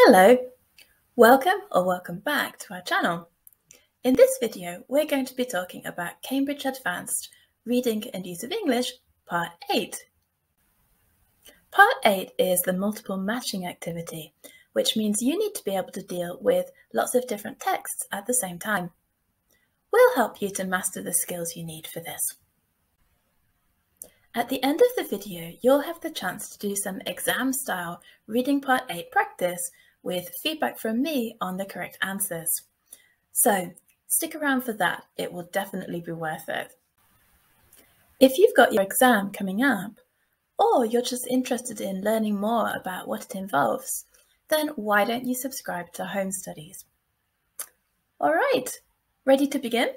Hello, welcome back to our channel. In this video, we're going to be talking about Cambridge Advanced Reading and Use of English, Part 8. Part 8 is the multiple matching activity, which means you need to be able to deal with lots of different texts at the same time. We'll help you to master the skills you need for this. At the end of the video, you'll have the chance to do some exam-style Reading Part 8 practice with feedback from me on the correct answers. So stick around for that, it will definitely be worth it. If you've got your exam coming up, or you're just interested in learning more about what it involves, then why don't you subscribe to Home Studies? All right, ready to begin?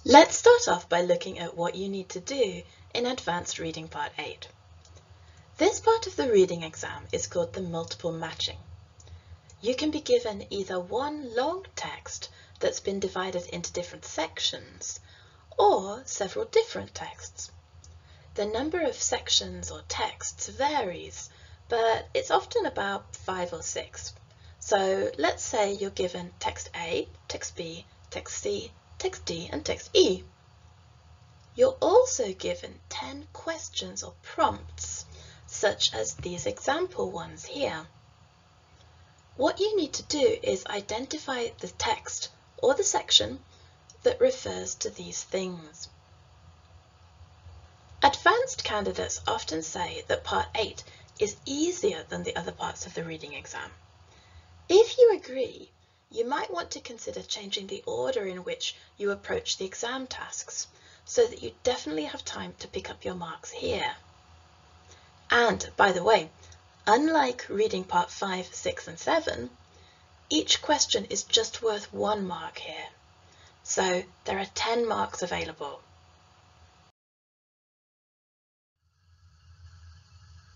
Let's start off by looking at what you need to do in Advanced Reading Part 8. This part of the reading exam is called the multiple matching. You can be given either one long text that's been divided into different sections, or several different texts. The number of sections or texts varies, but it's often about 5 or 6. So let's say you're given text A, text B, text C, text D and text E. You're also given 10 questions or prompts, such as these example ones here. What you need to do is identify the text or the section that refers to these things. Advanced candidates often say that Part 8 is easier than the other parts of the reading exam. If you agree, you might want to consider changing the order in which you approach the exam tasks so that you definitely have time to pick up your marks here. And, by the way, unlike reading Part 5, 6 and 7, each question is just worth 1 mark here. So there are 10 marks available.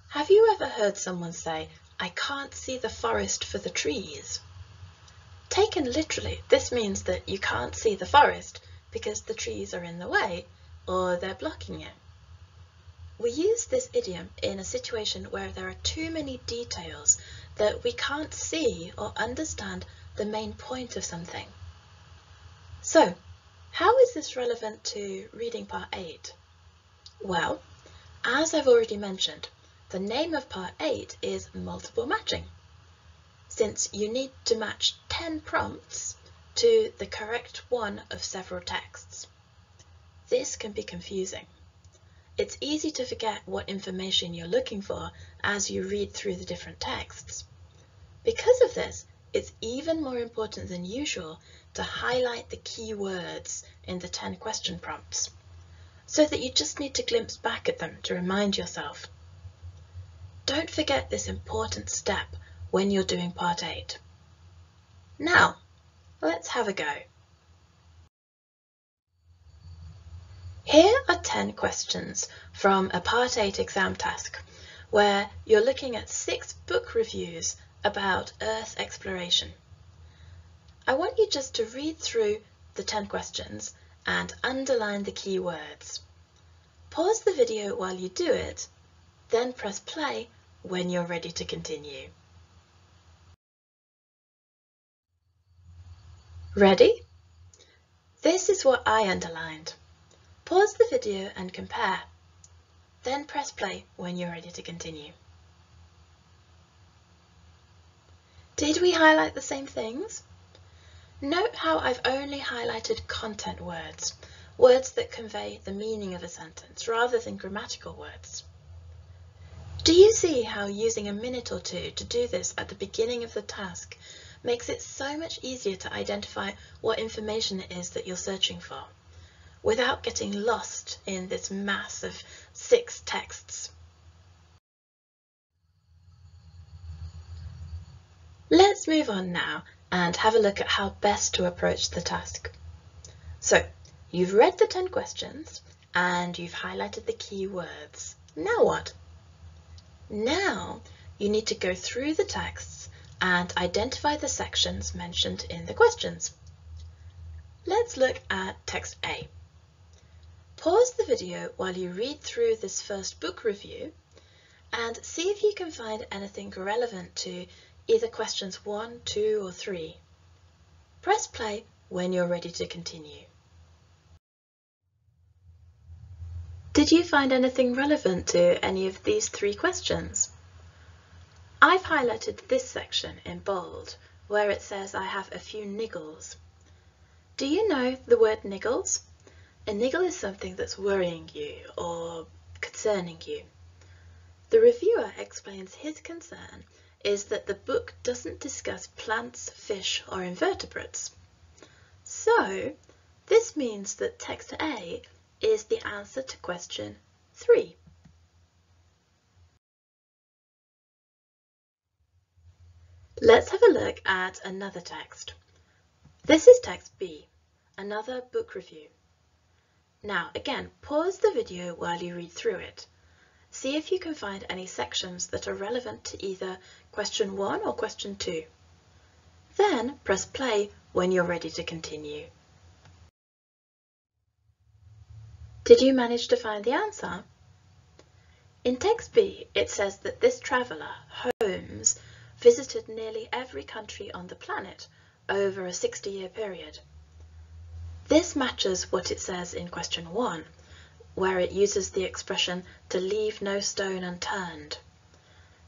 Have you ever heard someone say, "I can't see the forest for the trees"? Taken literally, this means that you can't see the forest because the trees are in the way or they're blocking it. We use this idiom in a situation where there are too many details that we can't see or understand the main point of something. So, how is this relevant to reading Part 8? Well, as I've already mentioned, the name of Part 8 is multiple matching, since you need to match 10 prompts to the correct one of several texts. This can be confusing. It's easy to forget what information you're looking for as you read through the different texts. Because of this, it's even more important than usual to highlight the key words in the 10 question prompts, so that you just need to glimpse back at them to remind yourself. Don't forget this important step when you're doing Part 8. Now, let's have a go. Here are 10 questions from a Part 8 exam task, where you're looking at 6 book reviews about Earth exploration. I want you just to read through the 10 questions and underline the key words. Pause the video while you do it, then press play when you're ready to continue. Ready? This is what I underlined. Pause the video and compare. Then press play when you're ready to continue. Did we highlight the same things? Note how I've only highlighted content words, words that convey the meaning of a sentence rather than grammatical words. Do you see how using a minute or two to do this at the beginning of the task makes it so much easier to identify what information it is that you're searching for, without getting lost in this mass of 6 texts? Let's move on now and have a look at how best to approach the task. So, you've read the 10 questions and you've highlighted the key words. Now what? Now you need to go through the texts and identify the sections mentioned in the questions. Let's look at text A. Pause the video while you read through this first book review and see if you can find anything relevant to either questions 1, 2 or 3. Press play when you're ready to continue. Did you find anything relevant to any of these 3 questions? I've highlighted this section in bold where it says I have a few niggles. Do you know the word niggles? A niggle is something that's worrying you or concerning you. The reviewer explains his concern is that the book doesn't discuss plants, fish or invertebrates. So this means that text A is the answer to question 3. Let's have a look at another text. This is text B, another book review. Now again, pause the video while you read through it. See if you can find any sections that are relevant to either question 1 or question 2. Then press play when you're ready to continue. Did you manage to find the answer? In text B, it says that this traveller, Holmes, visited nearly every country on the planet over a 60-year period. This matches what it says in question 1, where it uses the expression to leave no stone unturned.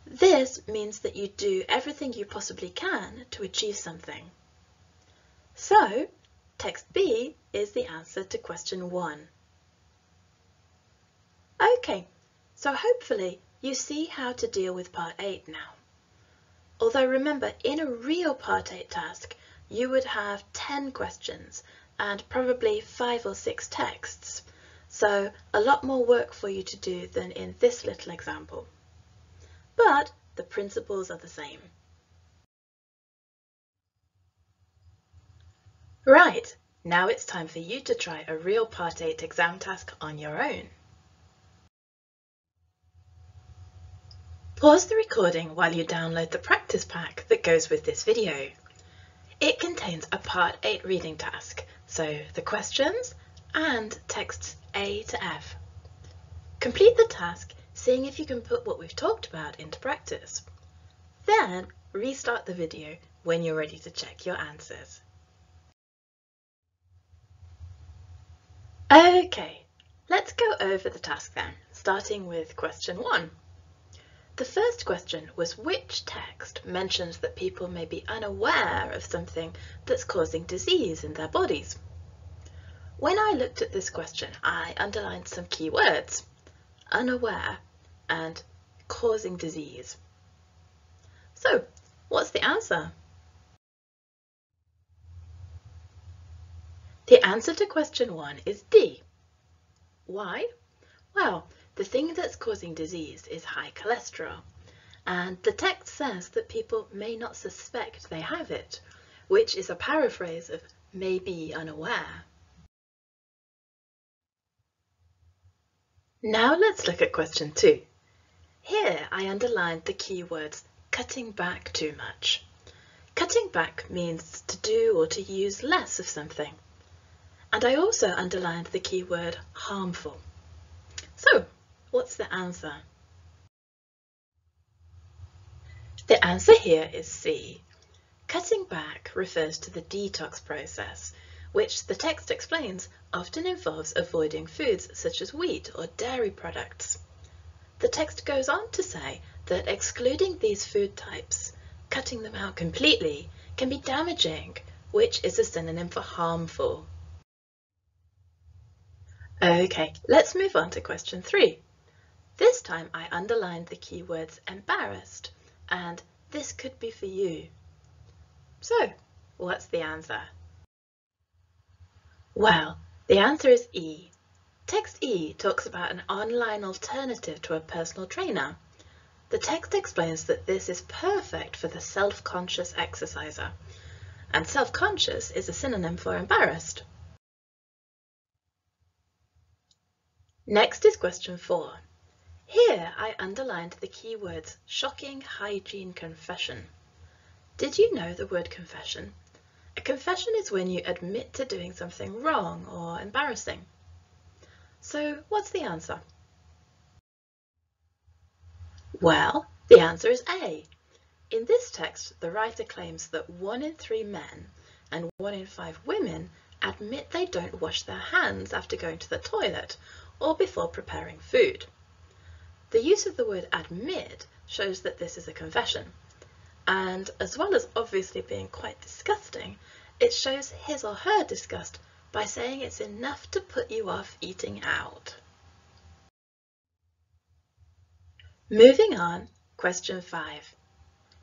This means that you do everything you possibly can to achieve something. So, text B is the answer to question 1. Okay, so hopefully you see how to deal with part 8 now. Although remember, in a real part 8 task, you would have 10 questions and probably 5 or 6 texts. So a lot more work for you to do than in this little example. But the principles are the same. Right, now it's time for you to try a real part 8 exam task on your own. Pause the recording while you download the practice pack that goes with this video. It contains a part 8 reading task, so the questions and texts A to F. Complete the task, seeing if you can put what we've talked about into practice. Then restart the video when you're ready to check your answers. Okay, let's go over the task then, starting with question 1. The first question was which text mentions that people may be unaware of something that's causing disease in their bodies? When I looked at this question, I underlined some key words, unaware and causing disease. So, what's the answer? The answer to question 1 is D. Why? Well, the thing that's causing disease is high cholesterol, and the text says that people may not suspect they have it, which is a paraphrase of may be unaware. Now let's look at question 2. Here I underlined the keywords cutting back too much. Cutting back means to do or to use less of something. And I also underlined the keyword harmful. So, what's the answer? The answer here is C. Cutting back refers to the detox process, which the text explains often involves avoiding foods such as wheat or dairy products. The text goes on to say that excluding these food types, cutting them out completely, can be damaging, which is a synonym for harmful. Okay, let's move on to question 3. This time I underlined the keywords embarrassed, and this could be for you. So, what's the answer? Well, the answer is E. Text E talks about an online alternative to a personal trainer. The text explains that this is perfect for the self-conscious exerciser, and self-conscious is a synonym for embarrassed. Next is question 4. Here I underlined the keywords shocking hygiene confession. Did you know the word confession? A confession is when you admit to doing something wrong or embarrassing. So what's the answer? Well, the answer is A. In this text, the writer claims that 1 in 3 men and 1 in 5 women admit they don't wash their hands after going to the toilet or before preparing food. The use of the word admit shows that this is a confession, and as well as obviously being quite disgusting, it shows his or her disgust by saying it's enough to put you off eating out. Moving on, question 5.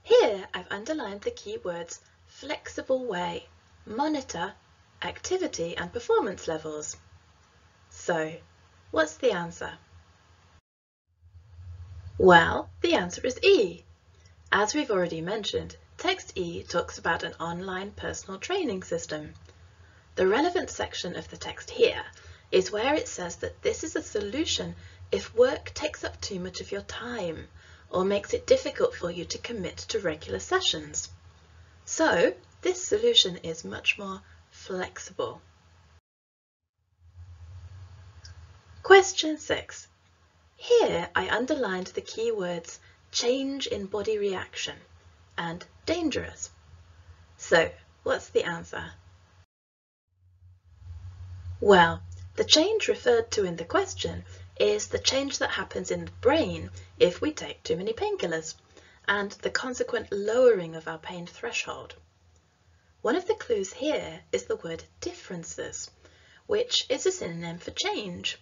Here I've underlined the key words flexible way, monitor, activity and performance levels. So, what's the answer? Well, the answer is E. As we've already mentioned, text E talks about an online personal training system. The relevant section of the text here is where it says that this is a solution if work takes up too much of your time or makes it difficult for you to commit to regular sessions. So, this solution is much more flexible. Question 6. Here I underlined the keywords change in body reaction and dangerous. So, what's the answer? Well, the change referred to in the question is the change that happens in the brain if we take too many painkillers, and the consequent lowering of our pain threshold. One of the clues here is the word differences, which is a synonym for change.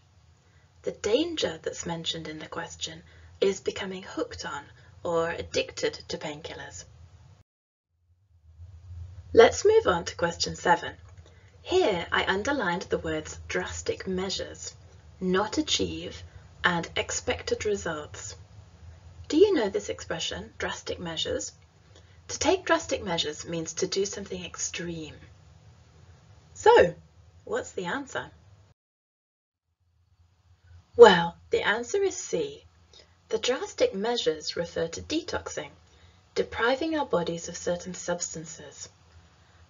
The danger that's mentioned in the question is becoming hooked on or addicted to painkillers. Let's move on to question 7. Here I underlined the words drastic measures, not achieve, and expected results. Do you know this expression, drastic measures? To take drastic measures means to do something extreme. So, what's the answer? Well, the answer is C. The drastic measures refer to detoxing, depriving our bodies of certain substances.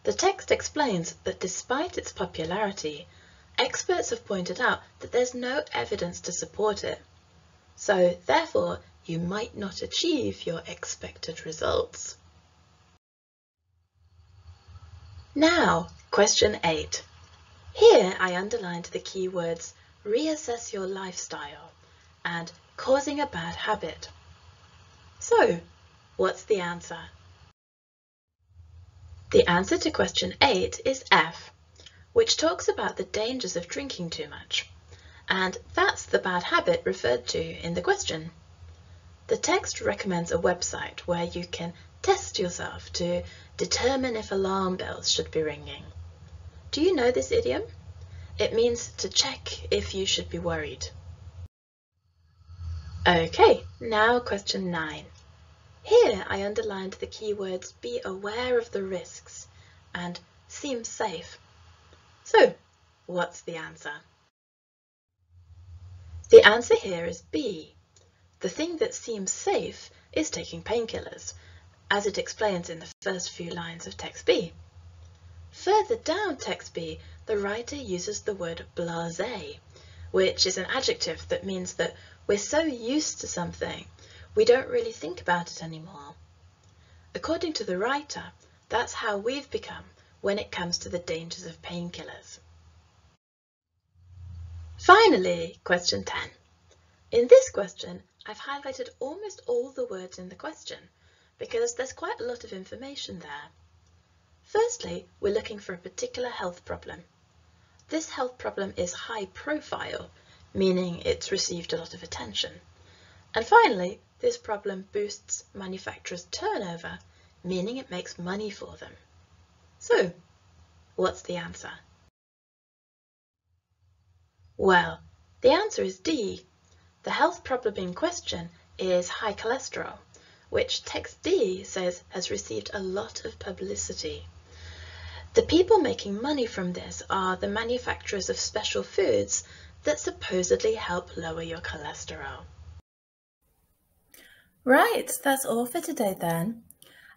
The text explains that despite its popularity, experts have pointed out that there's no evidence to support it. So, therefore, you might not achieve your expected results. Now, question 8. Here I underlined the keywords reassess your lifestyle and causing a bad habit. So, what's the answer? The answer to question 8 is F, which talks about the dangers of drinking too much, and that's the bad habit referred to in the question. The text recommends a website where you can test yourself to determine if alarm bells should be ringing. Do you know this idiom? It means to check if you should be worried. Okay, now question 9. Here I underlined the keywords be aware of the risks and seem safe. So, what's the answer? The answer here is B. The thing that seems safe is taking painkillers, as it explains in the first few lines of text B. Further down text B, the writer uses the word blasé, which is an adjective that means that we're so used to something, we don't really think about it anymore. According to the writer, that's how we've become when it comes to the dangers of painkillers. Finally, question 10. In this question, I've highlighted almost all the words in the question because there's quite a lot of information there. Firstly, we're looking for a particular health problem. This health problem is high profile, meaning it's received a lot of attention. And finally, this problem boosts manufacturers' turnover, meaning it makes money for them. So, what's the answer? Well, the answer is D. The health problem in question is high cholesterol, which text D says has received a lot of publicity. The people making money from this are the manufacturers of special foods that supposedly help lower your cholesterol. Right, that's all for today then.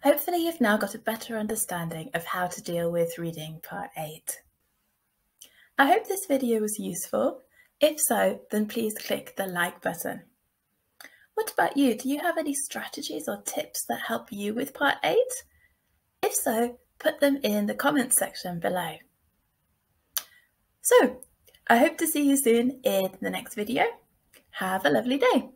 Hopefully you've now got a better understanding of how to deal with reading part 8. I hope this video was useful. If so, then please click the like button. What about you? Do you have any strategies or tips that help you with Part 8? If so, put them in the comments section below. So, I hope to see you soon in the next video. Have a lovely day.